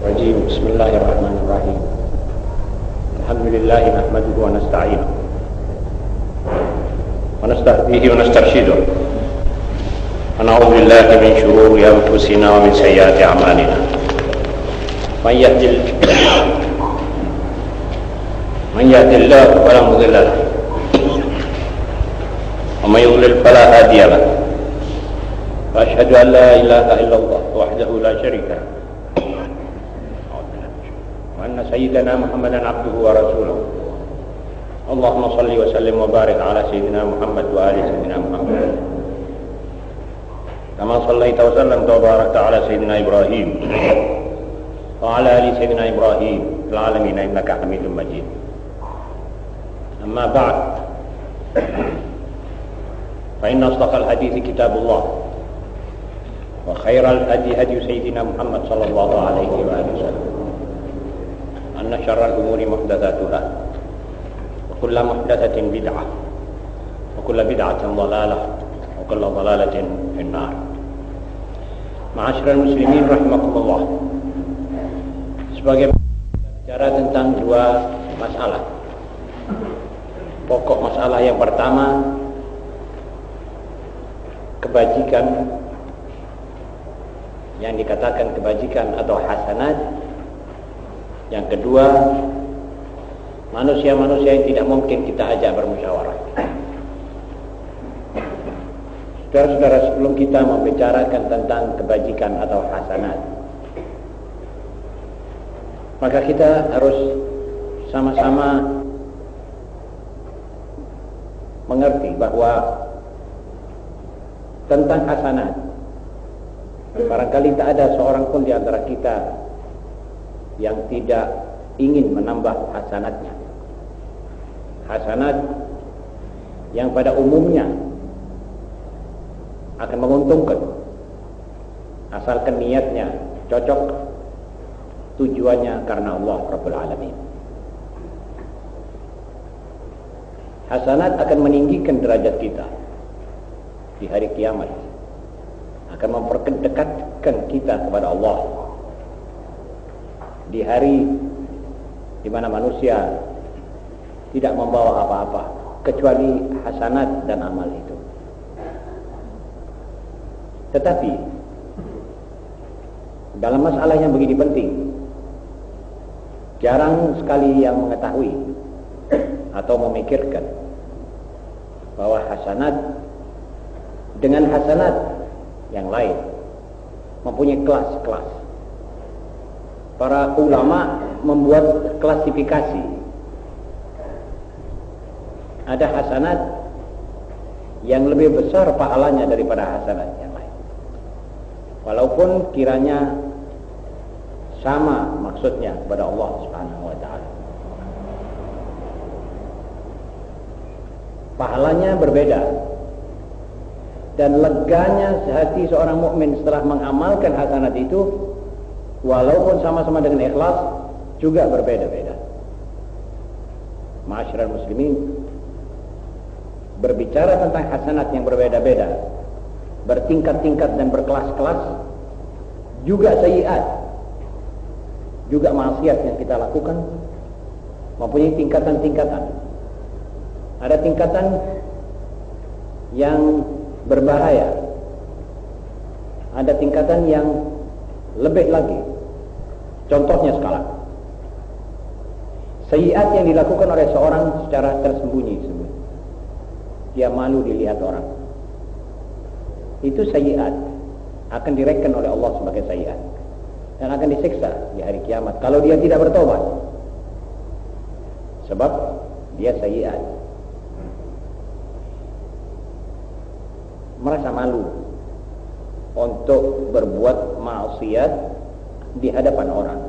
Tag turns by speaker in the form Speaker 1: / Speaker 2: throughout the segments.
Speaker 1: الرجيم بسم الله الرحمن الرحيم الحمد لله نحمده ونستعينه ونستهديه ونسترشده ونعوذ بالله من شرور أنفسنا ومن سيئات أعمالنا من يهد الله فلا مضل له ومن يضلل فلا هادي له وأشهد أن لا إله إلا الله وحده لا شريك له وأن سيدنا محمدا عبده ورسوله اللهم صل وسلم وبارك على سيدنا محمد وآل سيدنا محمد كما صليت وسلمت وباركت على سيدنا إبراهيم وعلى آل سيدنا إبراهيم في العالمين إنك حميد مجيد. أما بعد فإن أصدق الحديث كتاب الله وخير الهدي هدي سيدنا محمد صلى الله عليه وآله وسلم أن شر الأمور محدثاتها وكل محدثة بدعة وكل بدعة ضلالة وكل ضلالة في النار. Ma'asyiral muslimin rahimakumullah. Sebagai bicara tentang dua masalah. Pokok masalah yang pertama, kebajikan yang dikatakan kebajikan atau hasanat. Yang kedua, manusia-manusia yang tidak mungkin kita ajak bermusyawarah. Saudara-saudara, sebelum kita membicarakan tentang kebajikan atau hasanat, maka kita harus sama-sama mengerti bahwa tentang hasanat, barangkali tak ada seorang pun di antara kita yang tidak ingin menambah hasanatnya. Hasanat yang pada umumnya akan menguntungkan asalkan niatnya cocok, tujuannya karena Allah Rabbul Alamin. Hasanat akan meninggikan derajat kita di hari kiamat, akan memperdekatkan kita kepada Allah di hari di mana manusia tidak membawa apa-apa kecuali hasanat dan amal itu. Tetapi dalam masalah yang begini penting, jarang sekali yang mengetahui atau memikirkan bahwa hasanat dengan hasanat yang lain mempunyai kelas-kelas. Para ulama membuat klasifikasi. Ada hasanat yang lebih besar pahalanya daripada hasanat yang lain, walaupun kiranya sama maksudnya kepada Allah Subhanahu wa taala. Pahalanya berbeda, dan leganya hati seorang mukmin setelah mengamalkan hasanat itu walaupun sama-sama dengan ikhlas juga berbeda-beda. Ma'asyiral muslimin, berbicara tentang hasanat yang berbeda-beda, bertingkat-tingkat dan berkelas-kelas, juga sayyiat, juga maksiat yang kita lakukan mempunyai tingkatan-tingkatan. Ada tingkatan yang berbahaya, ada tingkatan yang lebih lagi. Contohnya sekarang, sayyiat yang dilakukan oleh seorang secara tersembunyi, dia malu dilihat orang, itu sayyiat, akan direken oleh Allah sebagai sayyiat dan akan disiksa di hari kiamat kalau dia tidak bertobat, sebab dia sayyiat. Merasa malu untuk berbuat maksiat di hadapan orang.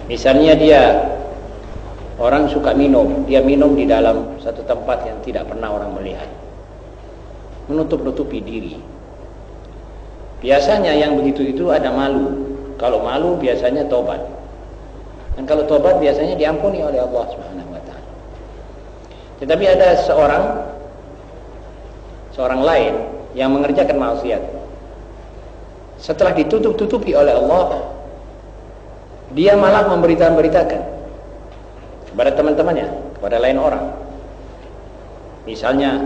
Speaker 1: Misalnya orang suka minum, dia minum di dalam satu tempat yang tidak pernah orang melihat, menutup-nutupi diri. Biasanya yang begitu itu ada malu. Kalau malu biasanya tobat, dan kalau tobat biasanya diampuni oleh Allah Subhanahu wa taala. Tetapi ada seorang lain yang mengerjakan maksiat,
Speaker 2: Setelah ditutup-tutupi oleh Allah, dia malah memberitakan kepada teman-temannya, kepada lain orang. Misalnya,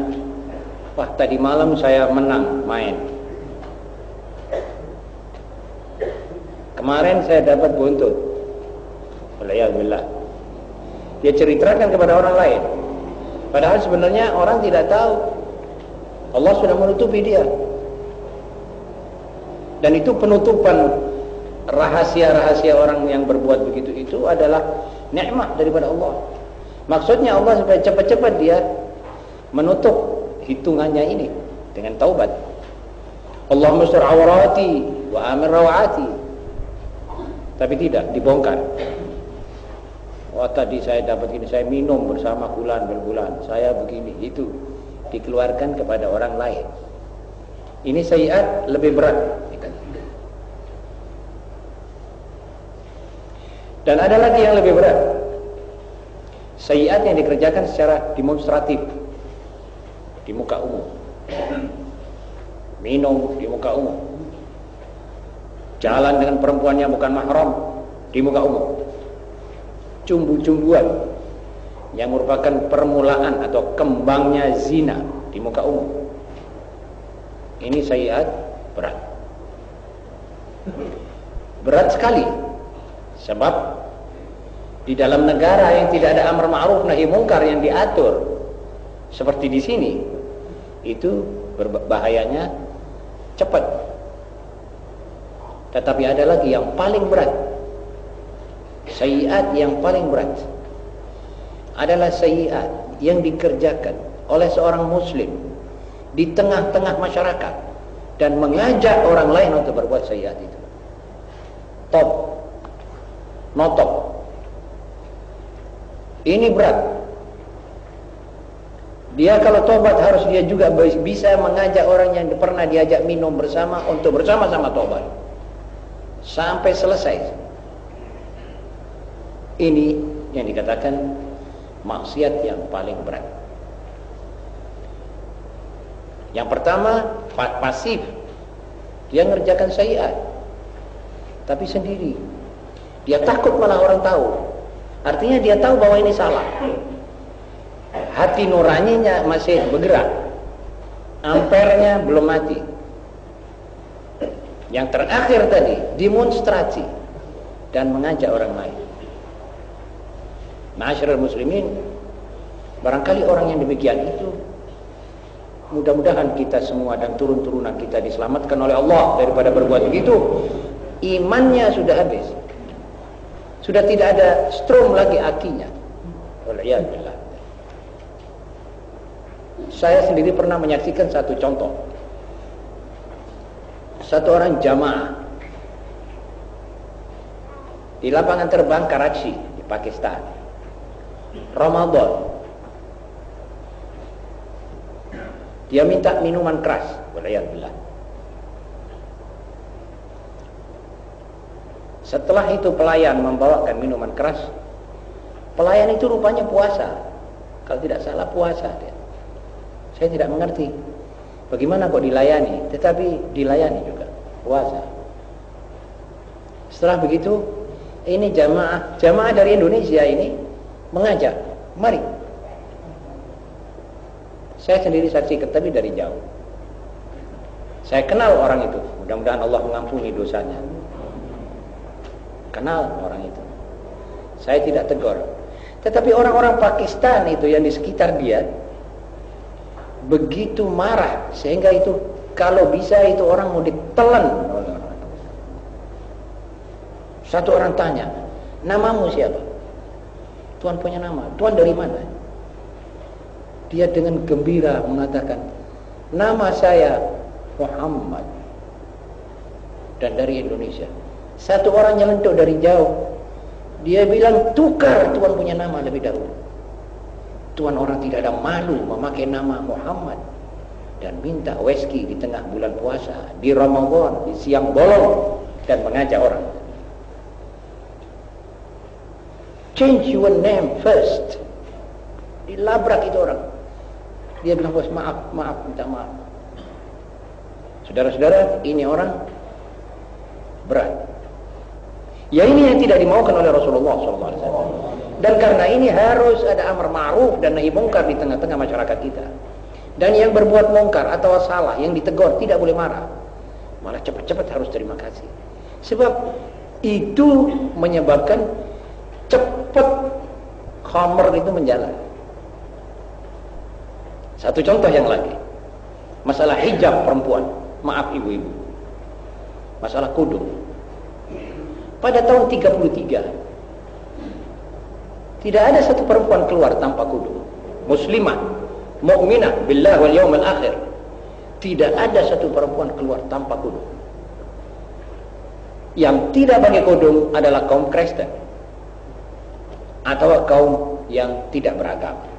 Speaker 2: wah tadi malam saya menang main. Kemarin saya dapat buntut. Waliyahillah. Dia ceritakan kepada orang lain. Padahal sebenarnya orang tidak tahu. Allah sudah menutupi dia. Dan itu penutupan rahasia-rahasia orang yang berbuat begitu itu adalah nikmat daripada Allah. Maksudnya Allah supaya cepat-cepat dia menutup hitungannya ini dengan taubat. Allahumma sur awrati wa amir rawati. Tapi tidak dibongkar. Oh tadi saya dapat ini, saya minum bersama bulan berbulan, saya begini, itu dikeluarkan kepada orang lain. Ini sayiat lebih berat. Dan ada lagi yang lebih berat. Sayiat yang dikerjakan secara demonstratif di muka umum. Minum di muka umum. Jalan dengan perempuan yang bukan mahram di muka umum. Cumbu-cumbuan yang merupakan permulaan atau kembangnya zina di muka umum. Ini sayiat berat. Berat sekali. Sebab di dalam negara yang tidak ada amar ma'ruf nahi mungkar yang diatur seperti di sini, itu berbahayanya cepat. Tetapi ada lagi yang paling berat. Sayiat yang paling berat adalah sayiat yang dikerjakan oleh seorang muslim di tengah-tengah masyarakat dan mengajak orang lain untuk berbuat sayiat itu. Top, notop. Ini berat. Dia kalau tobat harus dia juga bisa mengajak orang yang pernah diajak minum bersama untuk bersama-sama tobat sampai selesai. Ini yang dikatakan maksiat yang paling berat. Yang pertama, pasif. Dia ngerjakan sayiat tapi sendiri. Dia takut malah orang tahu. Artinya dia tahu bahwa ini salah. Hati nuraninya masih bergerak. Ampernya belum mati. Yang terakhir tadi, demonstrasi dan mengajak orang lain. Ma'asyiral muslimin, barangkali orang yang demikian itu, mudah-mudahan kita semua dan turun-turunan kita diselamatkan oleh Allah daripada berbuat begitu. Imannya sudah habis. Sudah tidak ada strom lagi akinya. Waliyahillah. Saya sendiri pernah menyaksikan satu contoh. Satu orang jamaah di lapangan terbang Karachi di Pakistan. Ramadan. Dia minta minuman keras. Waliyahillah. Setelah itu pelayan membawakan minuman keras. Pelayan itu rupanya puasa. Kalau tidak salah puasa dia. Saya tidak mengerti bagaimana kok dilayani, tetapi dilayani juga puasa. Setelah begitu, ini jamaah dari Indonesia ini mengajak, mari. Saya sendiri saksikan tapi dari jauh. Saya kenal orang itu. Mudah-mudahan Allah mengampuni dosanya. Kenal orang itu. Saya tidak tegur. Tetapi orang-orang Pakistan itu yang di sekitar dia begitu marah sehingga itu kalau bisa itu orang mau ditelan. Satu orang tanya, namamu siapa? Tuan punya nama. Tuan dari mana? Dia dengan gembira mengatakan, nama saya Muhammad dan dari Indonesia. Satu orang nyelentuk dari jauh. Dia bilang, tukar tuan punya nama lebih dahulu. Tuan orang tidak ada malu memakai nama Muhammad dan minta whisky di tengah bulan puasa, di Ramadan, di siang bolong, dan mengajak orang. Change your name first. Dilabrak itu orang. Dia bilang, bos maaf, minta maaf. Saudara-saudara, ini orang berat. Ya ini yang tidak dimaukan oleh Rasulullah SAW. Dan karena ini harus ada amar ma'ruf dan nahi mungkar di tengah-tengah masyarakat kita. Dan yang berbuat mungkar atau salah, yang ditegur tidak boleh marah, malah cepat-cepat harus terima kasih. Sebab itu menyebabkan cepat khamr itu menjalar. Satu contoh yang lagi, masalah hijab perempuan. Maaf ibu-ibu, masalah kudung. Pada tahun 33 tidak ada satu perempuan keluar tanpa kudung. Muslimah, mukminah billah wal yaumil akhir. Tidak ada satu perempuan keluar tanpa kudung. Yang tidak pakai kudung adalah kaum Kristen atau kaum yang tidak beragama,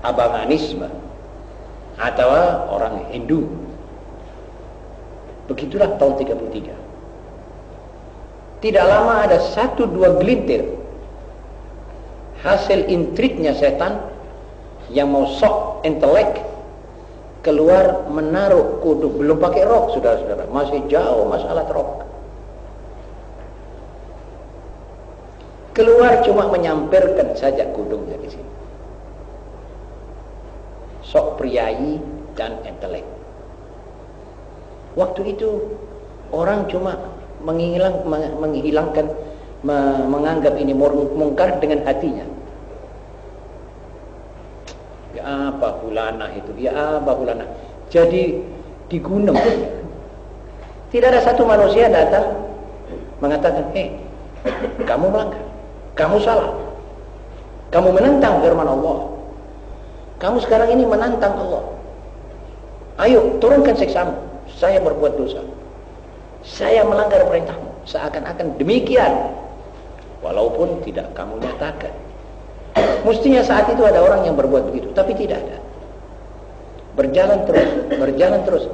Speaker 2: abanganisme, atau orang Hindu. Begitulah tahun 33. Tidak lama ada 1-2 gelintir hasil intriknya setan yang mau sok intelek keluar menaruh kudung. Belum pakai rok, saudara-saudara, masih jauh masalah rok. Keluar cuma menyampirkan saja kudungnya di sini. Sok priayi dan intelek. Waktu itu orang cuma menghilangkan, menganggap ini mungkar dengan hatinya. Ya apa fulana itu, ya apa fulana. Jadi digunung. Tidak ada satu manusia datang mengatakan, kamu melanggar, kamu salah, kamu menentang firman Allah, kamu sekarang ini menantang Allah. Ayo turunkan siksamu. Saya berbuat dosa, saya melanggar perintahmu. Seakan-akan demikian, walaupun tidak kamu nyatakan. Mestinya saat itu ada orang yang berbuat begitu, tapi tidak ada. Berjalan terus.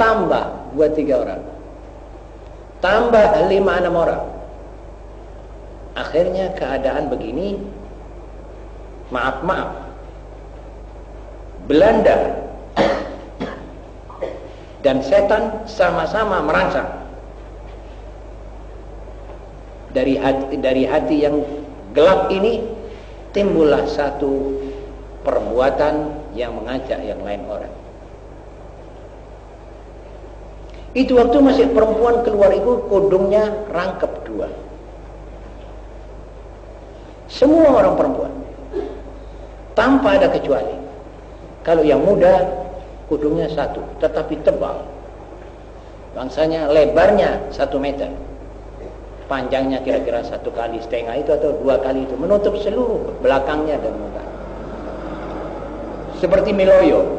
Speaker 2: Tambah buat 3 orang, tambah 5-6 orang. Akhirnya keadaan begini. Maaf, Belanda dan setan sama-sama merangsang. Dari hati yang gelap ini timbullah satu perbuatan yang mengajak yang lain orang. Itu waktu masih perempuan keluar itu kudungnya rangkep 2. Semua orang perempuan tanpa ada kecuali. Kalau yang muda kudungnya 1, tetapi tebal. Bangsanya lebarnya 1 meter, panjangnya kira-kira 1,5 kali itu atau 2 kali itu, menutup seluruh belakangnya dan muka. Seperti Miloyo.